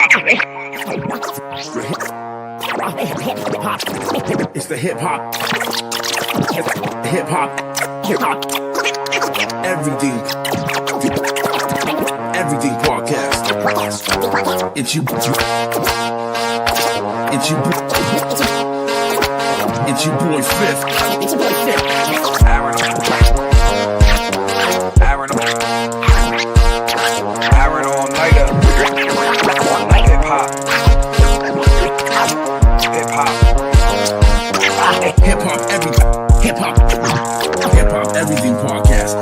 It's the hip hop, everything podcast. It's your boy Fifth. Aaron all-nighter. Hip hop, everything podcast.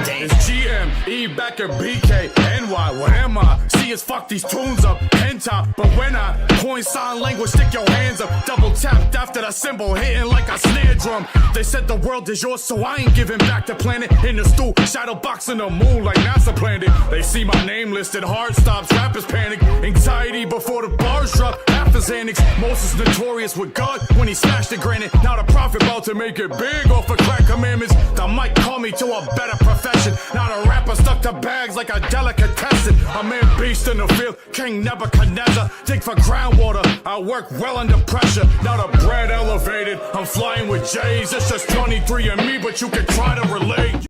It's GM, E Becker, BK, NY, what am I? See us fuck these tunes up, hentai. But when I point sign language, stick your hands up. Double tapped after the symbol, hitting like a snare drum. They said the world is yours, so I ain't giving back the planet. In the stool, shadow boxing the moon like NASA planned it. They see my name listed, heart stops, rappers panic. Anxiety before the bars drop, after Xanax. Moses notorious with God when he smashed the granite. Now the prophet about to make it big off of crack commandments. That might call me to a better profession. Not a rapper stuck to bags like a delicatessen. A man beast in the field, King Nebuchadnezzar. Dig for groundwater, I work well under pressure. Now the bread elevated, I'm flying with J's. It's just 23 and me, but you can try to relate.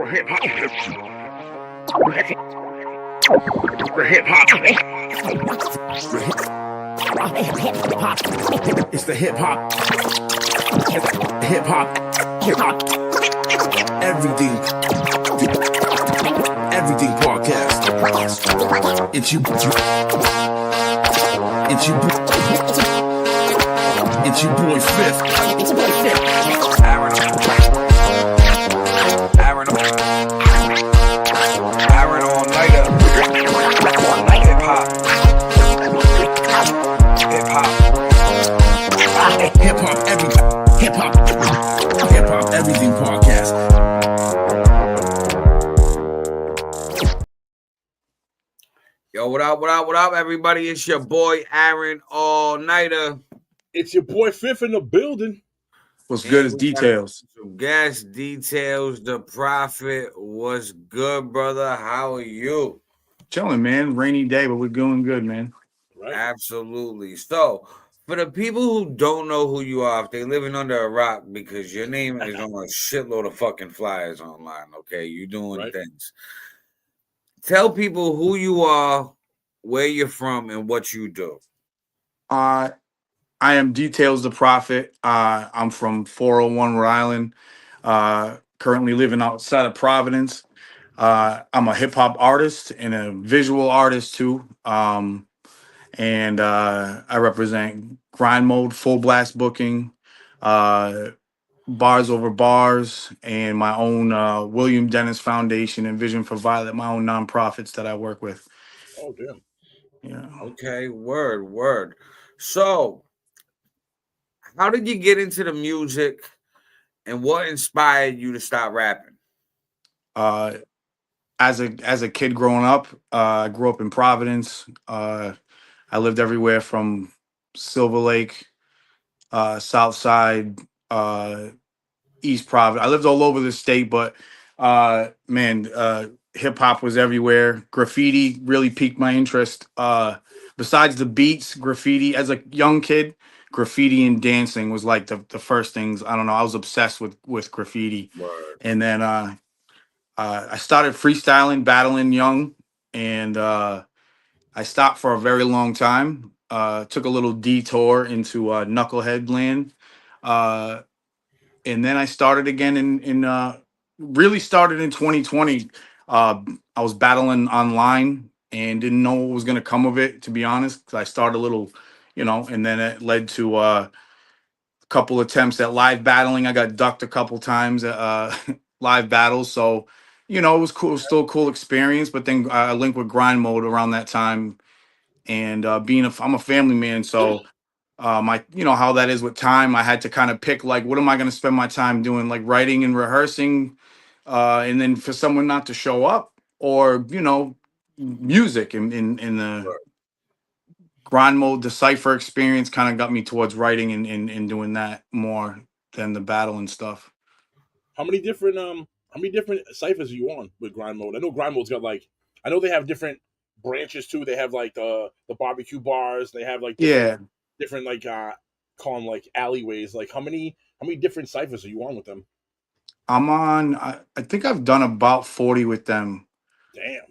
Hip hop. It's the hip hop, everything podcast. It's your boy Fifth. Aaron all-nighter. Hip hop, everything podcast. Yo, what up, everybody? It's your boy Aaron All-Nighter. It's your boy Fifth in the building. What's good as details? Guest details. The Prophet. What's good, brother? How are you? Chilling, man. Rainy day, but we're doing good, man. Right? Absolutely. So, for the people who don't know who you are, if they're living under a rock, because your name is on a shitload of fucking flyers online, okay? You're doing Right. things. Tell people who you are, where you're from, and what you do. I am Details the Prophet. I'm from 401 Rhode Island. Currently living outside of Providence. I'm a hip hop artist and a visual artist too. And I represent Grind Mode, Full Blast Booking, Bars Over Bars, and my own William Dennis Foundation and Vision for Violet, my own nonprofits that I work with. Oh, damn. Yeah. Okay, word. So, how did you get into the music, and what inspired you to start rapping? As a kid growing up, I grew up in Providence. I lived everywhere from Silver Lake, South Side, East Providence. I lived all over the state, but hip hop was everywhere. Graffiti really piqued my interest. Besides the beats, graffiti as a young kid, graffiti and dancing was like the first things. I don't know. I was obsessed with graffiti. Word. And then I started freestyling, battling young, and I stopped for a very long time. Took a little detour into knucklehead land, and then I started again really started in 2020. I was battling online and didn't know what was going to come of it, to be honest. 'Cause I started a little, and then it led to a couple attempts at live battling. I got ducked a couple times at live battles, so it was cool. It was still a cool experience. But then I linked with Grind Mode around that time, and I'm a family man, so my how that is with time. I had to kind of pick, like, what am I going to spend my time doing, like writing and rehearsing, and then for someone not to show up, or music in the grind mode, the cipher experience kind of got me towards writing and doing that more than the battle and stuff. How many different ciphers are you on with grind mode? I know grind mode's got like, I know they have different branches too. They have like the barbecue bars. They have like Yeah, different like call them like alleyways. Like how many different ciphers are you on with them? I'm on. I think I've done about 40 with them. Damn.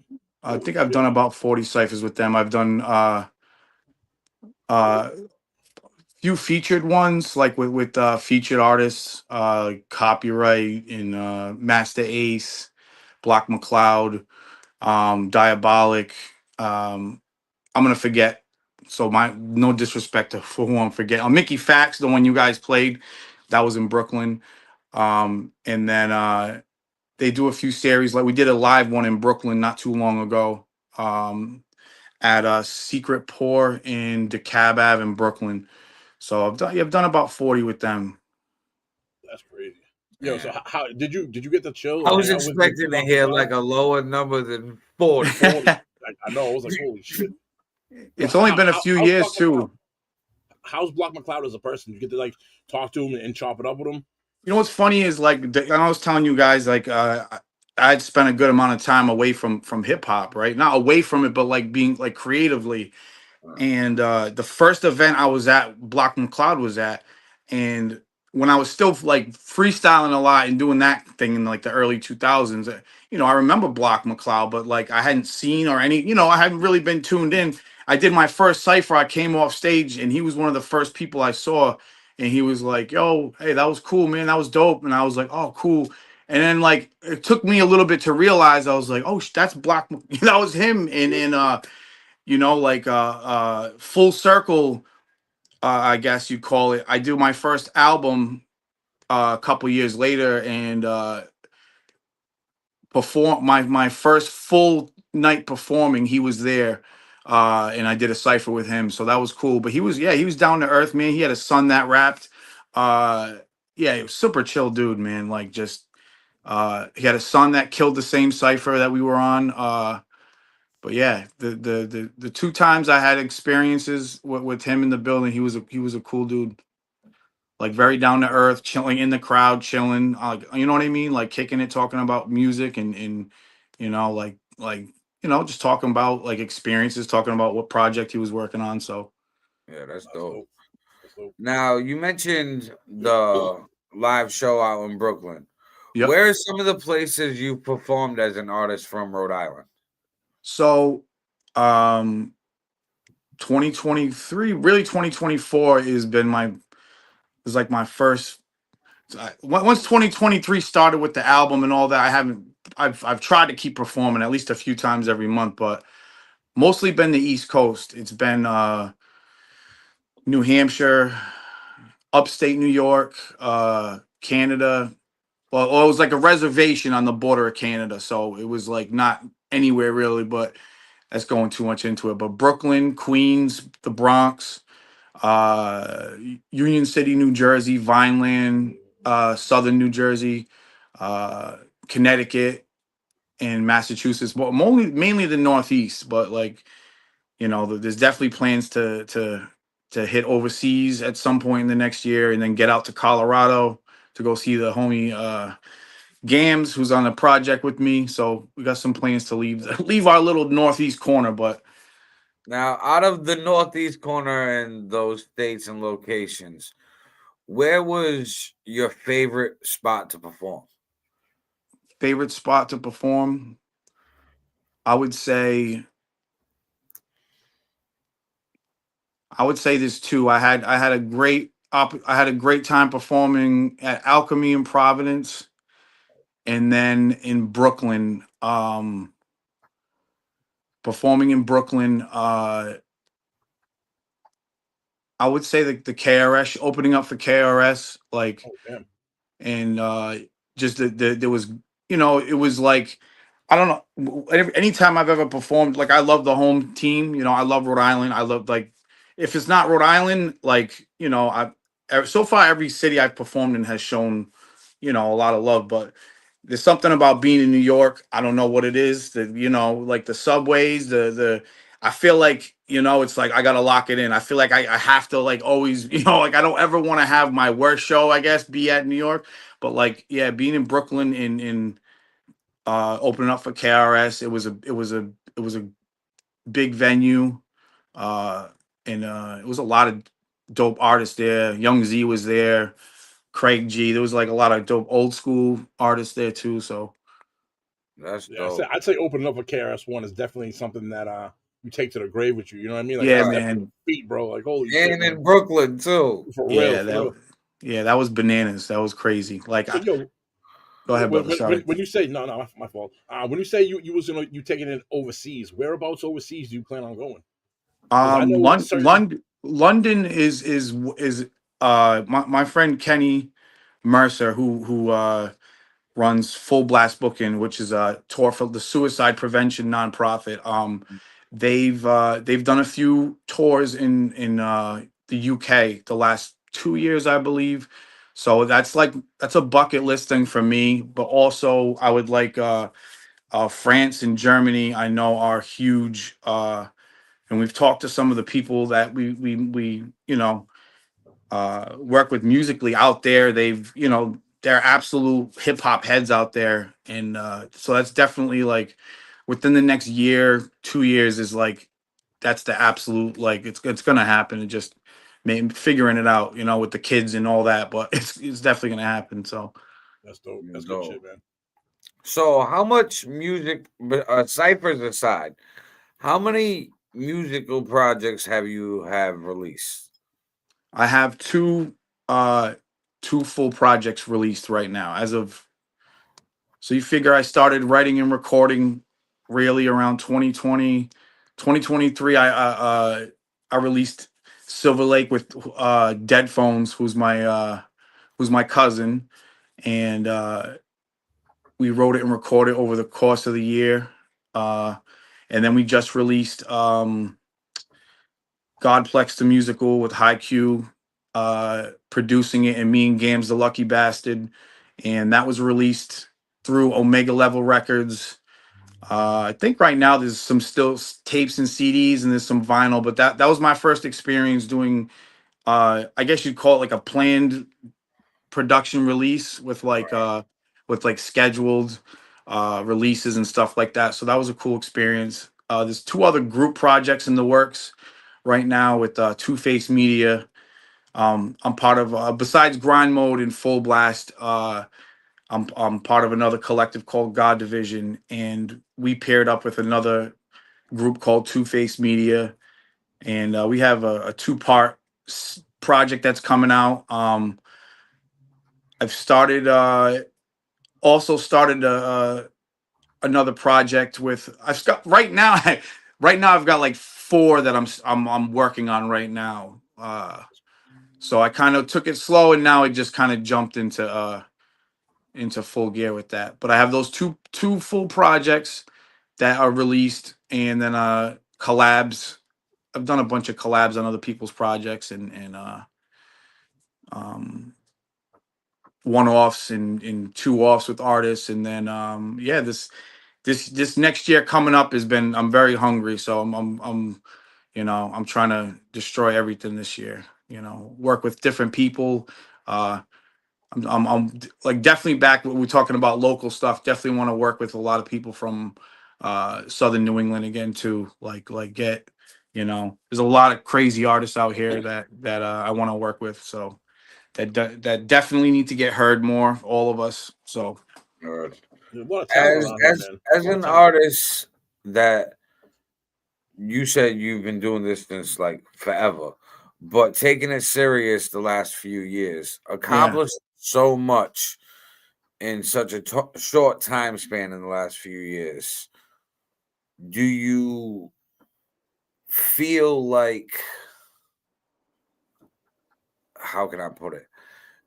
I Holy think I've shit. done about 40 ciphers with them. I've done uh few featured ones like with featured artists, Copyright and Master Ace, Block McCloud, Diabolic. I'm gonna forget. So my no disrespect to for who I'm forgetting. Mickey Fax, the one you guys played, that was in Brooklyn. And then they do a few series. Like we did a live one in Brooklyn not too long ago. At Secret Pour in DeKalb Ave in Brooklyn. So I've done about 40 with them. That's crazy. Yo, so Yeah. how did you get the chill? I And was hang out with expecting to Block hear McCloud? like a lower number than 40. 40. I know. I was like, holy shit. It's only been a few How's years Block McCloud? too. How's Block McCloud as a person? You get to like talk to him and chop it up with him. You know what's funny is like I was telling you guys like I'd spent a good amount of time away from hip hop, right? Not away from it, but like being like creatively. And the first event I was at, Block McCloud was at, and when I was still like freestyling a lot and doing that thing in like the early 2000s, I remember Block McCloud, but like I hadn't seen or any, I hadn't really been tuned in. I did my first cipher. I came off stage, and he was one of the first people I saw, and he was like, "Yo, hey, that was cool, man. That was dope." And I was like, "Oh, cool." And then like it took me a little bit to realize I was like, "Oh, that's Block." That was him, and like full circle, I guess you call it. I do my first album a couple years later, and perform my first full night performing. He was there, and I did a cipher with him, so that was cool. But he was down to earth, man. He had a son that rapped. He was super chill dude, man. Like just he had a son that killed the same cipher that we were on. But yeah, the two times I had experiences with him in the building, he was a cool dude. Like very down to earth, chilling in the crowd, chilling. You know what I mean? Like kicking it, talking about music and just talking about like experiences, talking about what project he was working on. So Yeah, that's That's dope. dope. That's dope. Now, you mentioned the live show out in Brooklyn. yep. Where are some of the places you performed as an artist from Rhode Island? So 2023, really 2024 is like my first. Once 2023 started with the album and all that, I've tried to keep performing at least a few times every month, but mostly been the East Coast. It's been New Hampshire, upstate New York, Canada. Well, it was like a reservation on the border of Canada, so it was like not anywhere really, but that's going too much into it. But Brooklyn, Queens, the Bronx, Union City, New Jersey, Vineland, Southern New Jersey, Connecticut, and Massachusetts. But mainly the Northeast. But like there's definitely plans to hit overseas at some point in the next year, and then get out to Colorado to go see the homie Gams, who's on the project with me. So we got some plans to leave our little Northeast corner, but. Now, out of the Northeast corner and those states and locations, where was your favorite spot to perform? Favorite spot to perform, I would say there's two. I had a great time performing at Alchemy in Providence, and then in Brooklyn, performing in Brooklyn. I would say the KRS, opening up for KRS, like, Oh damn. and just there was, it was like, I don't know. Anytime I've ever performed, like I love the home team. I love Rhode Island. I love, like, if it's not Rhode Island, like, so far every city I've performed in has shown, a lot of love. But there's something about being in New York. I don't know what it is. Like the subways, I feel like you know, it's like I gotta lock it in. I feel like I have to like always, you know, like I don't ever want to have my worst show, I guess, be at New York. But like, yeah, being in Brooklyn in opening up for KRS, it was a big venue. Uh and it was a lot of dope artists there. Young Z was there, Craig G. There was like a lot of dope old school artists there too. So That's Yeah, dope. I'd say opening up a KRS-One is definitely something that you take to the grave with you. You know what I mean? Like yeah, that's Right. definitely man. feet, bro. Like holy shit, And man. in Brooklyn too. For real, Yeah, for real. that was bananas. That was crazy. Like So yo, go ahead, brother. Sorry. when you say no, my fault. When you say you taking it overseas, whereabouts overseas do you plan on going? 'Cause I know certain. London is my friend Kenny Mercer who runs Full Blast Booking, which is a tour for the suicide prevention nonprofit. They've done a few tours in the UK the last 2 years, I believe. So that's a bucket list thing for me. But also, I would like France and Germany. I know are huge. And we've talked to some of the people that we you know work with musically out there. They've they're absolute hip hop heads out there, and so that's definitely like within the next year, 2 years is like that's the absolute like it's gonna happen. And just figuring it out, with the kids and all that, but it's definitely gonna happen. So That's dope. That's good Dope. shit, man. So how much music, ciphers aside, how many musical projects have released? I have uh two full projects released right now as of. So you figure I started writing and recording really around 2020, 2023. I released Silver Lake with Dead Phones, who's my cousin, and we wrote it and recorded over the course of the year. Uh, and then we just released Godplex the musical with High Q producing it, and me and Gams the Lucky Bastard, and that was released through Omega Level Records. I think right now there's some still tapes and CDs, and there's some vinyl, but that was my first experience doing. I guess you'd call it like a planned production release with like scheduled releases and stuff like that. So that was a cool experience. There's two other group projects in the works right now with Two Face Media. I'm part of besides Grind Mode and Full Blast. I'm part of another collective called God Division, and we paired up with another group called Two Face Media, and we have a two-part project that's coming out. I've started also started another project with I've got right now. Right now, I've got like four that I'm working on right now. So I kind of took it slow, and now it just kind of jumped into full gear with that. But I have those two full projects that are released, and then collabs. I've done a bunch of collabs on other people's projects and um one offs and two offs with artists, and then yeah, this next year coming up has been. I'm very hungry, so I'm I'm trying to destroy everything this year. Work with different people. Uh, I'm like definitely back when we're talking about local stuff. Definitely want to work with a lot of people from Southern New England again too. Like get there's a lot of crazy artists out here that I want to work with. So that definitely need to get heard more. All of us. So Or There's a lot of talent around here, man. as A lot of an talent. artist that you said you've been doing this since like forever, but taking it serious the last few years, yeah. accomplished so much in such a short time span in the last few years. Do you feel like, how can I put it?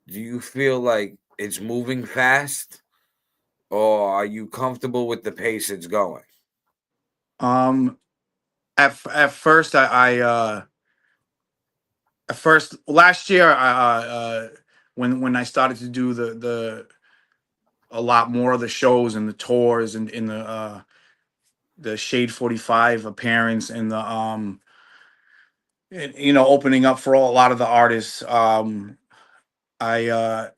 Do you feel like it's moving fast, or are you comfortable with the pace it's going? Um. At first, at first last year, when I started to do the a lot more of the shows and the tours and in the Shade 45 appearance and the you know, opening up for a lot of the artists. I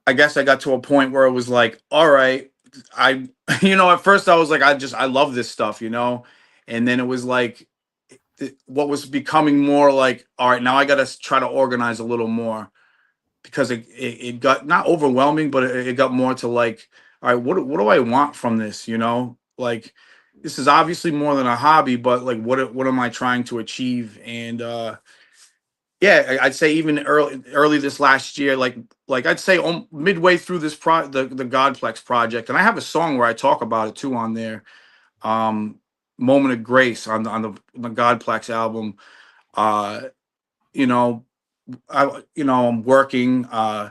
I guess I got to a point where it was like, all right, I you know, at first I was like, I love this stuff, you know, and then it was like what was becoming more like, all right, now I got to try to organize a little more because it got not overwhelming, but it got more to like, all right, what do I want from this? You know, like this is obviously more than a hobby, but like what am I trying to achieve? And yeah, I'd say even early this last year, like I'd say midway through this the Godplex project, and I have a song where I talk about it too on there. Um, Moment of Grace on the Godplex album. Uh, you know, I'm working. I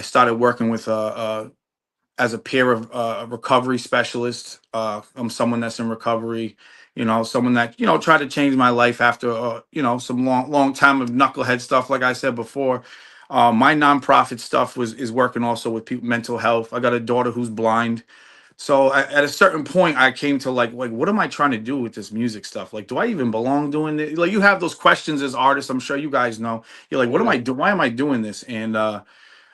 started working with as a peer of recovery specialist. I'm someone that's in recovery. You know, someone that tried to change my life after some long time of knucklehead stuff. Like I said before, my nonprofit stuff is working also with people mental health. I got a daughter who's blind. So at a certain point, I came to like, what am I trying to do with this music stuff? Like, do I even belong doing it? Like, you have those questions as artists. I'm sure you guys know. You're like, what am Yeah. I doing? Why am I doing this? And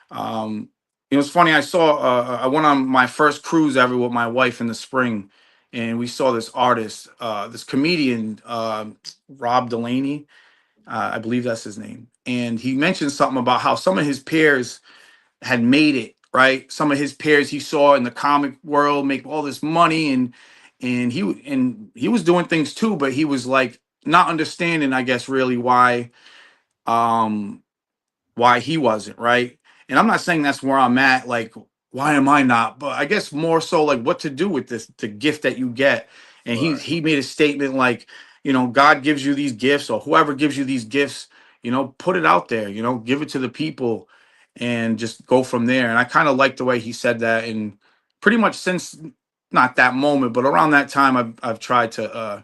um, it's funny. I went on my first cruise ever with my wife in the spring, and we saw this artist, this comedian, Rob Delaney. I believe that's his name. And he mentioned something about how some of his peers had made it, right? Some of his peers he saw in the comic world make all this money, and he was doing things too, but he was like not understanding, I guess, really um why he wasn't, right? And I'm not saying that's where I'm at, like, why am I not? But I guess more so like what to do with this, the gift that you get. And Right. he made a statement like, God gives you these gifts, or whoever gives you these gifts, put it out there, give it to the people and just go from there. And I kind of like the way he said that. And pretty much since not that moment, but around that time, I've tried to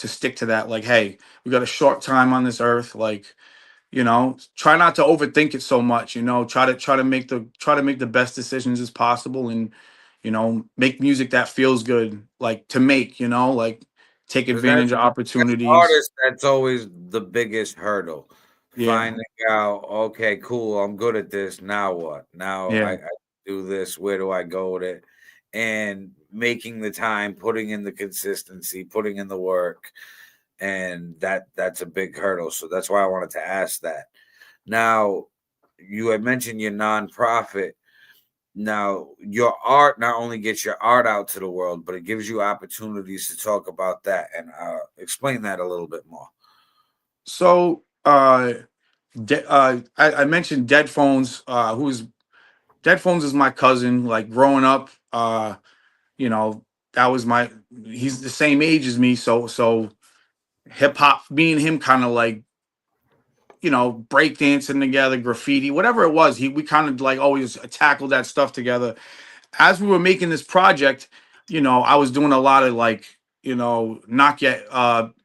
stick to that. Like, hey, we got a short time on this earth. Like, try not to overthink it so much. Try to make the best decisions as possible, and make music that feels good, like to make, like take 'Cause advantage of as opportunities. artists, that's always the biggest hurdle. Yeah, Finding out, okay, cool, I'm good at this. Now what? Now yeah. I do this. Where do I go with it? And making the time, putting in the consistency, putting in the work, and that's a big hurdle. So that's why I wanted to ask that. Now, you had mentioned your nonprofit. Now, your art not only gets your art out to the world, but it gives you opportunities to talk about that and explain that a little bit more. So I mentioned Dead Phones, who's Dead Phones is my cousin. Like growing up, you know, that was my he's the same age as me, so hip hop, me and him kind of like, breakdancing together, graffiti, whatever it was. We kind of like always tackled that stuff together. As we were making this project, I was doing a lot of like, not yet.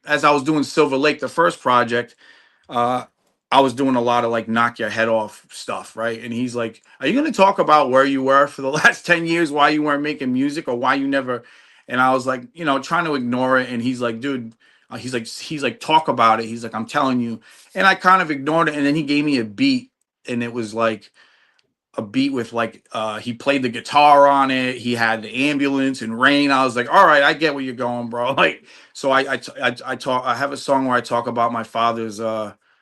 As I was doing Silver Lake, the first project, uh, I was doing a lot of like knock your head off stuff, right? And he's like, "Are you going to talk about where you were for the last 10 years, why you weren't making music, or why you never?" And I was like, trying to ignore it. And he's like, "Dude," he's like, "Talk about it." He's like, "I'm telling you." And I kind of ignored it. And then he gave me a beat, and it was like a beat with like he played the guitar on it. He had the ambulance and rain. I was like, all right, I get where you're going, bro. Like, so I have a song where I talk about my father's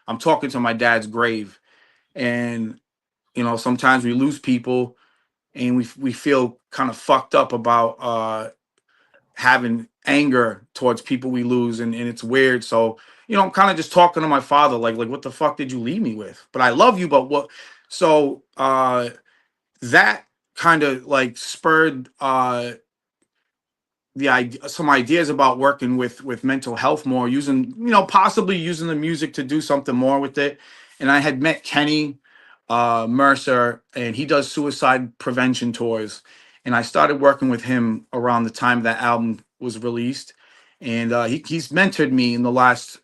I'm talking to my dad's grave. And sometimes we lose people, and we feel kind of fucked up about having anger towards people we lose, and it's weird. So I'm kind of just talking to my father like what the fuck did you leave me with? But I love you, but what? So that kind of like spurred the idea, some ideas about working with mental health more, using possibly using the music to do something more with it. And I had met Kenny Mercer, and he does suicide prevention tours, and I started working with him around the time that album was released. And he's mentored me in the last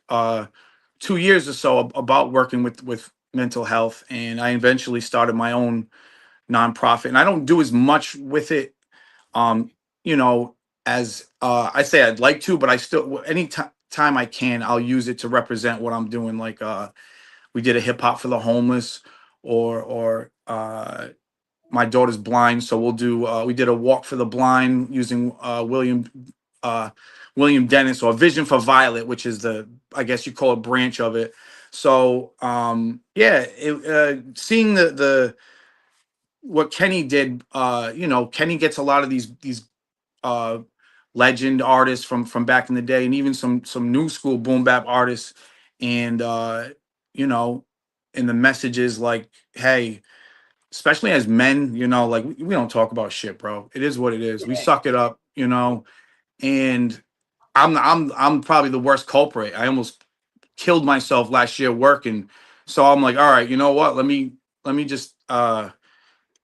2 years or so about working with mental health, and I eventually started my own nonprofit. And I don't do as much with it, um, you know, as I say I'd like to, but I still anytime time I can, I'll use it to represent what I'm doing. Like we did a hip hop for the homeless, or my daughter's blind, so we'll do. We did a walk for the blind using William Dennis, or Vision for Violet, which is I guess you call it, branch of it. So yeah, seeing the what Kenny did, Kenny gets a lot of these legend artists from back in the day, and even some new school boom bap artists, and you know, and the messages like, hey, especially as men, like we don't talk about shit, bro. It is what it is. We suck it up, and I'm probably the worst culprit. I almost killed myself last year working. So I'm like, all right, you know what? Let me just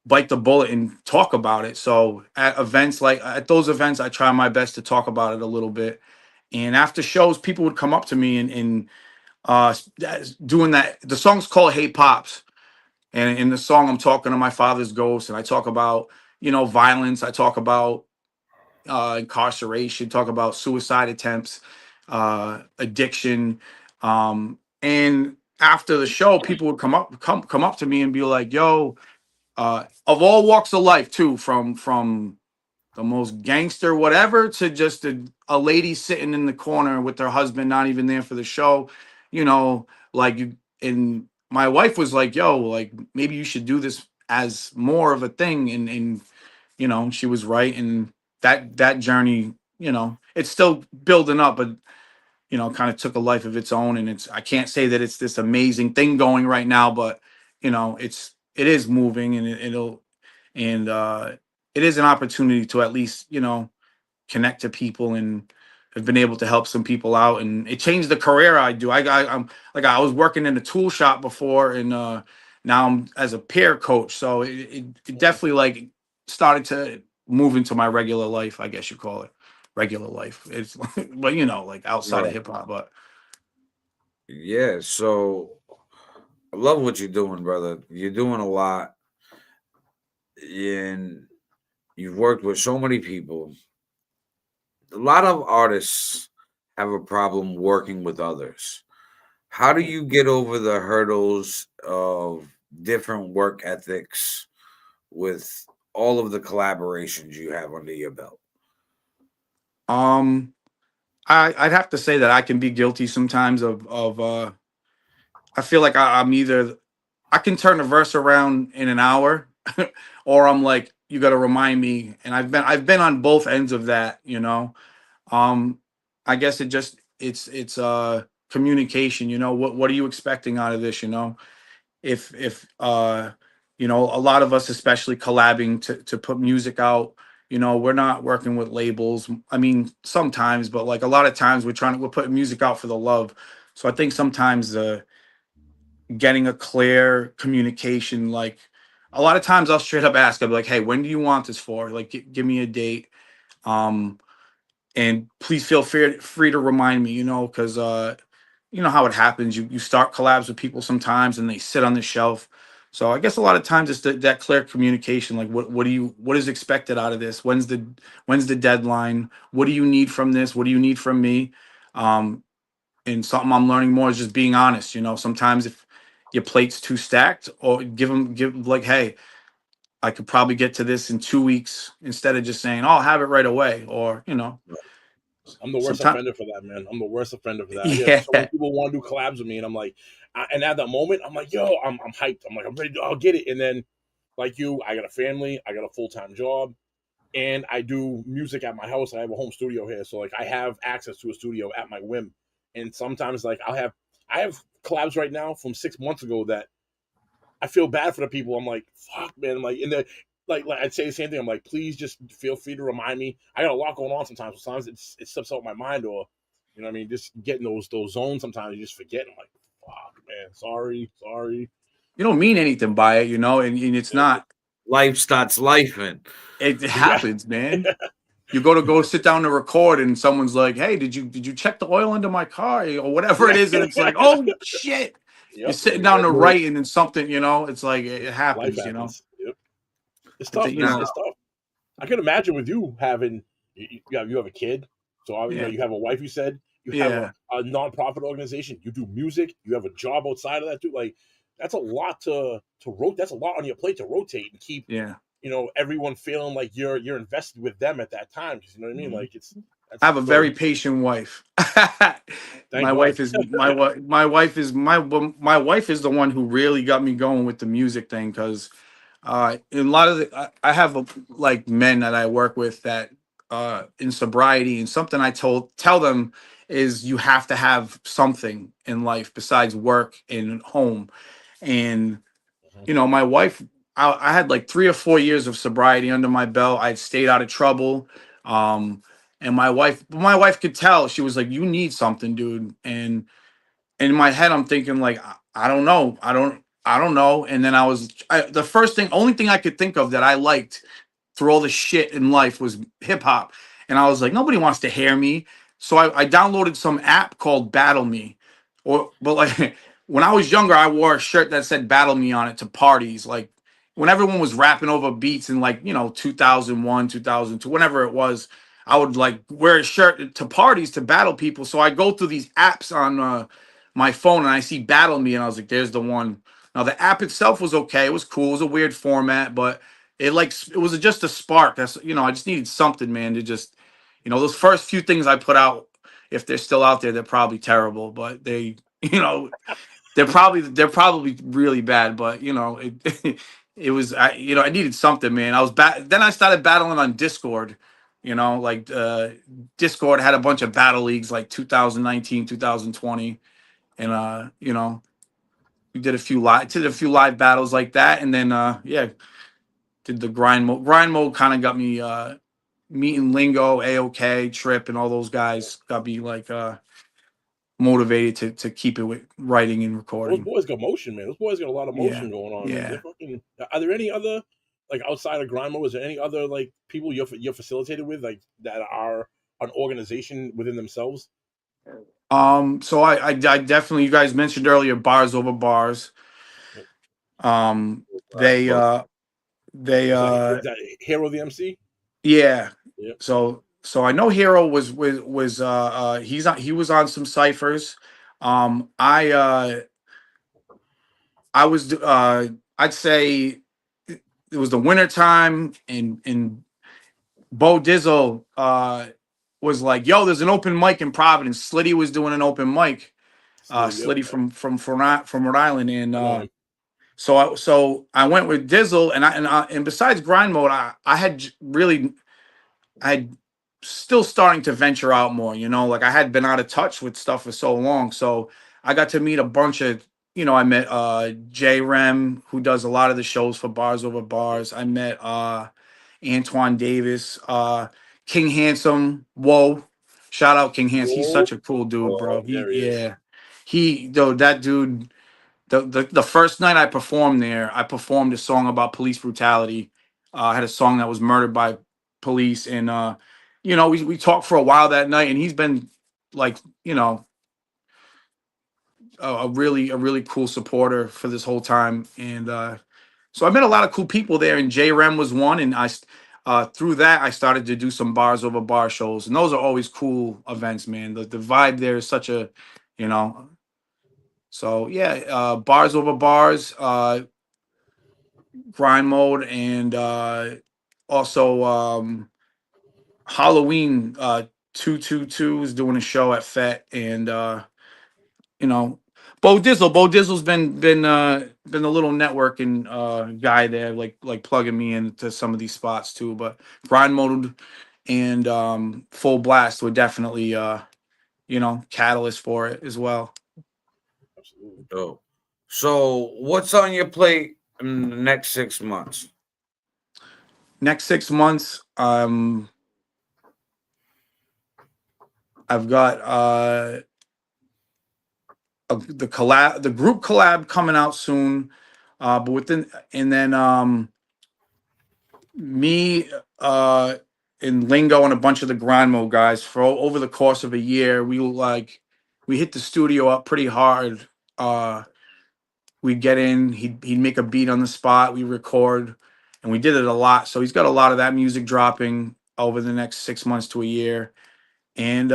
bite the bullet and talk about it. So at those events, I try my best to talk about it a little bit. And after shows, people would come up to me and doing that. The song's called Hey Pops. And in the song, I'm talking to my father's ghost, and I talk about, violence. I talk about incarceration, talk about suicide attempts, addiction. And after the show, people would come up to me and be like, yo, of all walks of life too, from the most gangster whatever to just a lady sitting in the corner with her husband not even there for the show, like you. And my wife was like, yo, like maybe you should do this as more of a thing, and she was right. And that journey, it's still building up, but kind of took a life of its own. And I can't say that it's this amazing thing going right now, but it is moving, and it is an opportunity to at least, connect to people, and have been able to help some people out. And it changed the career I do. I'm like, I was working in a tool shop before, and now I'm as a peer coach. So it definitely like started to move into my regular life, I guess you call it regular life. It's but like outside of Right. hip hop. But Yeah, so I love what you're doing, brother. You're doing a lot, and you've worked with so many people. A lot of artists have a problem working with others. How do you get over the hurdles of different work ethics with all of the collaborations you have under your belt? I'd have to say that I can be guilty sometimes of I feel like I'm either I can turn a verse around in an hour, or I'm like, you got to remind me. And I've been on both ends of that. I guess it's communication. What are you expecting out of this? If a lot of us, especially collabing to put music out, we're not working with labels. I mean, sometimes, but like a lot of times we're putting music out for the love. So I think sometimes getting a clear communication, like a lot of times I'll straight up ask, I'll be like, hey, when do you want this for? Like, give me a date. And please feel free to remind me, because you know how it happens. You start collabs with people sometimes, and they sit on the shelf. So I guess a lot of times it's that clear communication. Like, what is expected out of this? When's the deadline? What do you need from this? What do you need from me? And something I'm learning more is just being honest. Sometimes if your plate's too stacked, or give like, hey, I could probably get to this in 2 weeks, instead of just saying, oh, I'll have it right away. Or, I'm the worst sometimes, offender for that, man. I'm the worst offender for that. yeah, So many people want to do collabs with me, and I'm like, and at that moment, I'm like, yo, I'm hyped. I'm like, I'm ready. I'll get it. And then, like you, I got a family, I got a full-time job, and I do music at my house. I have a home studio here, so like I have access to a studio at my whim. And sometimes, like I have collabs right now from 6 months ago that I feel bad for the people. I'm like, fuck, man. I'm like, in the like I'd say the same thing. I'm like, please just feel free to remind me. I got a lot going on sometimes. Sometimes it slips out my mind, or what I mean, just getting those zones. Sometimes you just forget. I'm like, fuck, man. Sorry. you don't mean anything by it, and it's not. Life starts life, and It happens, man. You go sit down to record, and someone's like, hey, did you check the oil under my car, or whatever it is? And it's like, oh shit. You're sitting down to write, and then something, it's like it happens, Life happens. Yep. It's But tough. the- It's tough. I can imagine with you having you have a kid, so you have a wife. You said You have Yeah. a nonprofit organization. You do music. You have a job outside of that too. Like that's a lot to rotate. That's a lot on your plate to rotate and keep Yeah. everyone feeling like you're invested with them at that time. 'Cause you know what I mean? Like I that's have a very patient wife. thank God. My wife is the one who really got me going with the music thing, because in a lot of I have like men that I work with that in sobriety, and something I tell them is you have to have something in life besides work and home. And Mhm. my wife, I had like 3 or 4 years of sobriety under my belt. I'd stayed out of trouble. And my wife could tell. She was like, "You need something, dude." And in my head, I'm thinking like, I don't know. I don't know. And then the only thing I could think of that I liked through all the shit in life was hip hop. And I was like, nobody wants to hear me. So I downloaded some app called Battle Me. But like when I was younger, I wore a shirt that said Battle Me on it to parties. Like when everyone was rapping over beats in like, 2001, 2002, whenever it was, I would like wear a shirt to parties to battle people. So I go through these apps on my phone and I see Battle Me, and I was like, there's the one. Now the app itself was okay. It was cool. It was a weird format, but it was just a spark. That's I just needed something, man, to just those first few things I put out, if they're still out there, they're probably terrible, but they they're probably really bad, but it it was I needed something, man. Then I started battling on Discord. Like Discord had a bunch of battle leagues like 2019, 2020, and we did a few live battles like that, and then yeah, did the grind mode. Grind mode kind of got me meeting Lingo, AOK, Trip, and all those guys got me like motivated to keep it with writing and Those recording. boys got motion, man. Those boys got a lot of Yeah, motion going on, man. They're yeah. fucking. Are there any other like outside of Grimo? Is there any other like people you're facilitated with like that are an organization within themselves? So I definitely, you guys mentioned earlier, Bars Over Bars. They they Is that Hero the MC? yeah. Yep. So I know Hero was he was on some ciphers. I was I'd say it was the winter time, and Bo Dizzle was like, "Yo, there's an open mic in Providence." Slitty was doing an open mic. Yep. Slitty from Rhode Island, and I know him. so I went with Dizzle, and besides grind mode, I had still starting to venture out more. Like I had been out of touch with stuff for so long, so I got to meet a bunch of. I met J Rem, who does a lot of the shows for Bars Over Bars. I met Antoine Davis, King Handsome. Whoa, shout out King Handsome. He's Whoa. such a cool dude, bro. There he is. Yeah, that dude. The first night I performed there, I performed a song about police brutality. I had a song that was murdered by police, and we talked for a while that night, and he's been like a really cool supporter for this whole time, and so I met a lot of cool people there, and JREM was one, and through that I started to do some Bars Over Bar shows, and those are always cool events, man. The vibe there is such a, you know. So yeah, Bars Over Bars, Grind Mode, and also Halloween 222 is doing a show at FET, and you know, Bo Dizzle. Bo Dizzle's been a little networking guy there, like plugging me into some of these spots too. But Grind Mode and Full Blast were definitely catalyst for it as well. Absolutely. Dope. So, what's on your plate in the next 6 months? Next 6 months, I've got the group collab coming out soon, but and then me and Lingo and a bunch of the Grind Mode guys for over the course of a year, we hit the studio up pretty hard. We'd get in, he'd make a beat on the spot, we record, and we did it a lot. So he's got a lot of that music dropping over the next 6 months to a year. And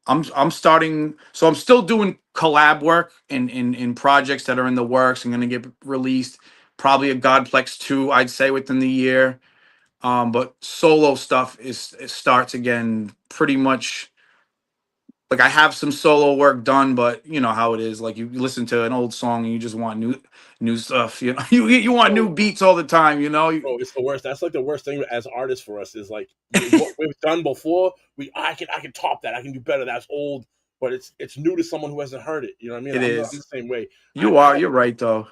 I'm starting, so I'm still doing collab work in projects that are in the works and gonna get released. Probably a Godplex 2, I'd say, within the year. But solo stuff it starts again pretty much. Like, I have some solo work done, but you know how it is. Like, you listen to an old song and you just want new stuff. You know, you want new beats all the time. You know. Bro, it's the worst. That's like the worst thing as artists for us is like what we've done before. I can top that. I can do better. That's old, but it's new to someone who hasn't heard it. You know what I mean? It I'm is. the same way. You are. You're right though.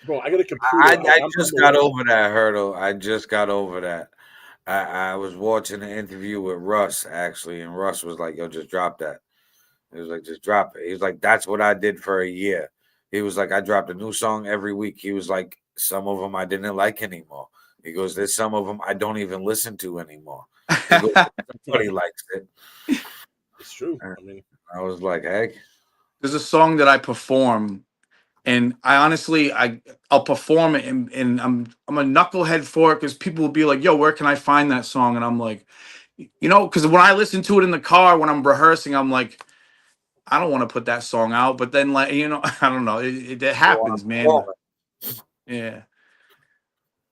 Bro, I got a computer. I I'm just the got worst. over that hurdle. I just got over that. I was watching an interview with Russ actually, and Russ was like, "Yo, just drop that." He was like, "Just drop it." He was like, "That's what I did for a year." He was like, "I dropped a new song every week." He was like, "Some of them I didn't like anymore." He goes, "There's some of them I don't even listen to anymore." He goes, "Somebody likes it." It's true. And I mean, I was like, "Hey." There's a song that I perform, and I honestly I'll perform it, and I'm a knucklehead for it because people will be like, "Yo, where can I find that song?" And I'm like, because when I listen to it in the car when I'm rehearsing, I'm like, I don't want to put that song out. But then, like, I don't know, it happens, man. Yeah.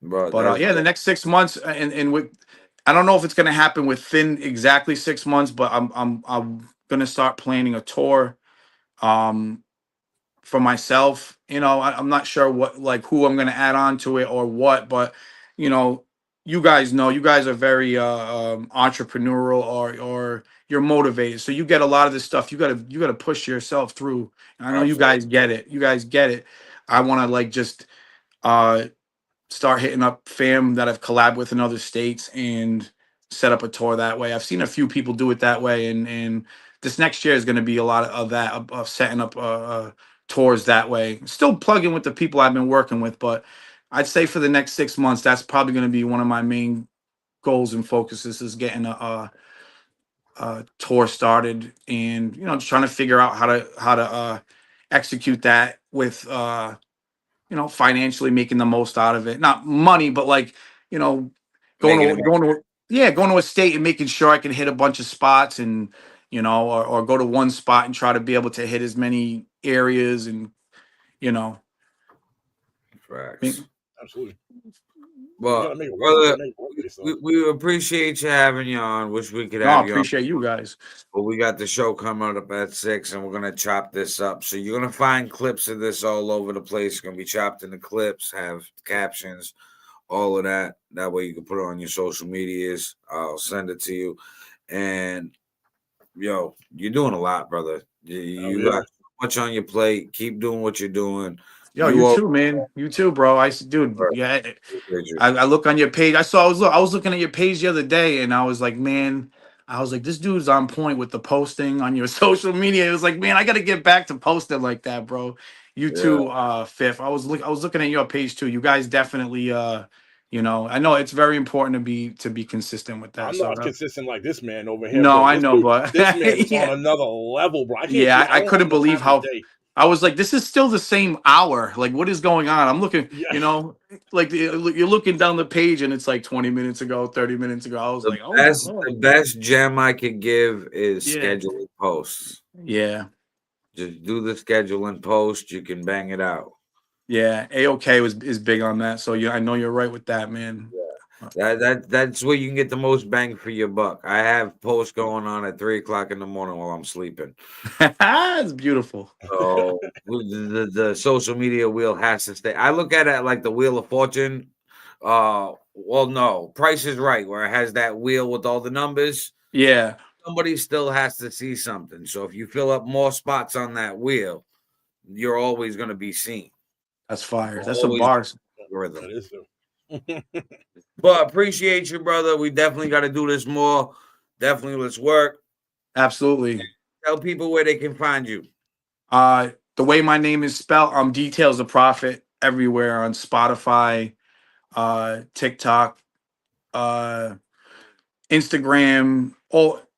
Bro, But that's yeah, the next 6 months, and with, I don't know if it's gonna happen within exactly 6 months, but I'm gonna start planning a tour. Um, for myself. I'm not sure what, like, who I'm going to add on to it or what, but you know, you guys are very entrepreneurial, or you're motivated. So you get a lot of this stuff. You got to push yourself through. And I know you absolutely. guys get it. You guys get it. I want to, like, just uh start hitting up fam that I've collabed with in other states and set up a tour that way. I've seen a few people do it that way, and this next year is going to be a lot of that, of setting up tours that way. Still plugging with the people I've been working with, but I'd say for the next 6 months, that's probably going to be one of my main goals and focuses, is getting a tour started, and just trying to figure out how to execute that with financially making the most out of it. Not money, but, like, you know, Making it going to a state and making sure I can hit a bunch of spots, and or go to one spot and try to be able to hit as many areas, and you know, facts. absolutely. You Well, gotta make it work. You brother, gotta make it work for yourself. we appreciate you having you on. Wish we could no, I have you on. appreciate you guys. But we got the show coming up at 6, and we're gonna chop this up. So you're gonna find clips of this all over the place. It's gonna be chopped into clips, have captions, all of that. That way you can put it on your social medias. I'll send it to you. And yo, you're doing a lot, brother. You yeah. got so much on your plate. Keep doing what you're doing. Yo, you too, man. You too, bro. Dude, yeah. I look on your page. I was looking at your page the other day, and I was like, man, this dude's on point with the posting on your social media. It was like, man, I got to get back to posting like that, bro. You too, Fifth. I was looking at your page too. You guys definitely, I know it's very important to be consistent with that. I'm So not consistent like this man over here. no, bro. I This know, dude- but this man is yeah. on another level, bro. I can't Yeah, keep- I don't couldn't have no believe time in the how. day. I was like, this is still the same hour. Like, what is going on? I'm looking, Yeah. like, you're looking down the page and it's like 20 minutes ago, 30 minutes ago. I was like, oh my The Lord. best gem I could give is Yeah. scheduling posts. Yeah. Just do the scheduling post. You can bang it out. Yeah. AOK is big on that. So I know you're right with that, man. That's where you can get the most bang for your buck. I have posts going on at 3:00 in the morning while I'm sleeping. It's beautiful. So the social media wheel has to stay. I look at it like the Wheel of Fortune. Well, no, Price is Right, where it has that wheel with all the numbers. Yeah. Somebody still has to see something. So if you fill up more spots on that wheel, you're always going to be seen. That's fire. That's some Always bars. rhythm. That is true. But appreciate you, brother. We definitely got to do this more. Definitely, let's work. Absolutely. Tell people where they can find you. The way my name is spelled, Details the Prophet, everywhere on Spotify, TikTok, Instagram,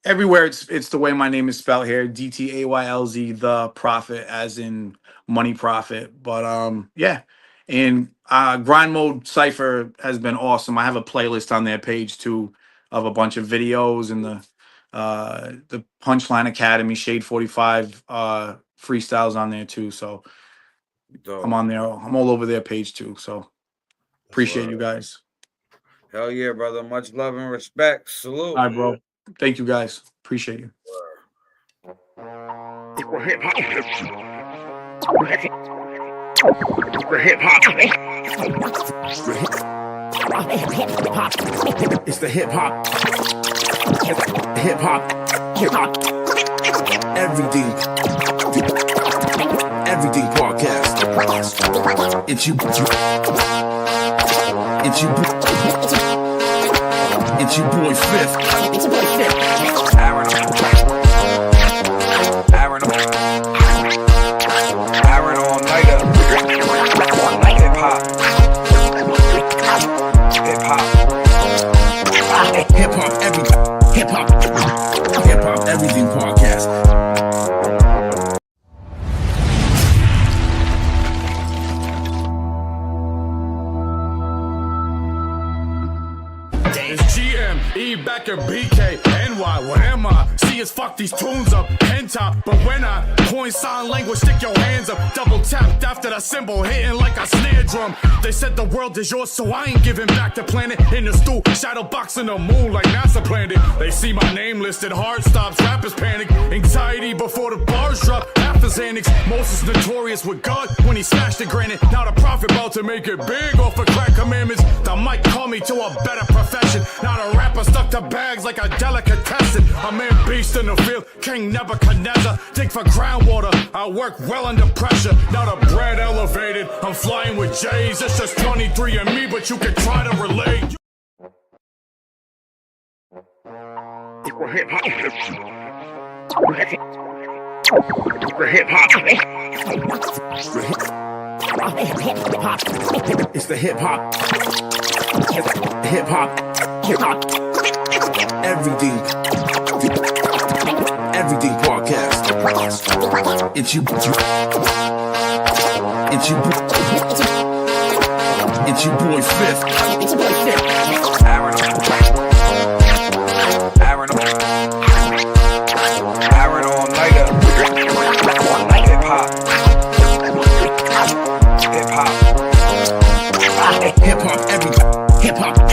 everywhere. It's the way my name is spelled here. DTAYLZ, the Prophet, as in money profit. But yeah. And Grind Mode Cypher has been awesome. I have a playlist on their page too of a bunch of videos and the The Punchline Academy, Shade 45 freestyles on there too. So Dope. I'm on there. I'm all over their page too. So appreciate you guys. Hell yeah, brother. Much love and respect. Salute. All right, bro. Thank you guys. Appreciate you. It's the hip hop. Hip hop. Everything. Everything podcast. It's you. It's your boy Fifth. Aaron all nighter. Hip hop. Hip hop. Hip hop everything. Hip hop everything podcast. It's GM, E, Becker, BK, NY, what am I? See us fuck these tunes up, hentai. But when I point sign language, stick your hands up. Double tapped after the symbol, hitting like a snare drum. They said the world is yours, so I ain't giving back the planet. In the stool, shadow boxing the moon like NASA planned it. They see my name listed, heart stops, rappers panic. Anxiety before the bars drop, half his Xanax. Moses notorious with God when he smashed the granite. Now the prophet about to make it big off of crack commandments. The mic call me to a better profession. Not a rapper stuck to bags like a delicatessen. A man beast in the field, King Nebuchadnezzar. Dig for groundwater, I work well under pressure. Now the bread elevated, I'm flying with J's. It's just 23 and me, but you can try to relate. It's the hip hop. Everything podcast. It's you. It's your boy Fifth. Aaron all nighter. Hip hop. Hip hop everything. Hip hop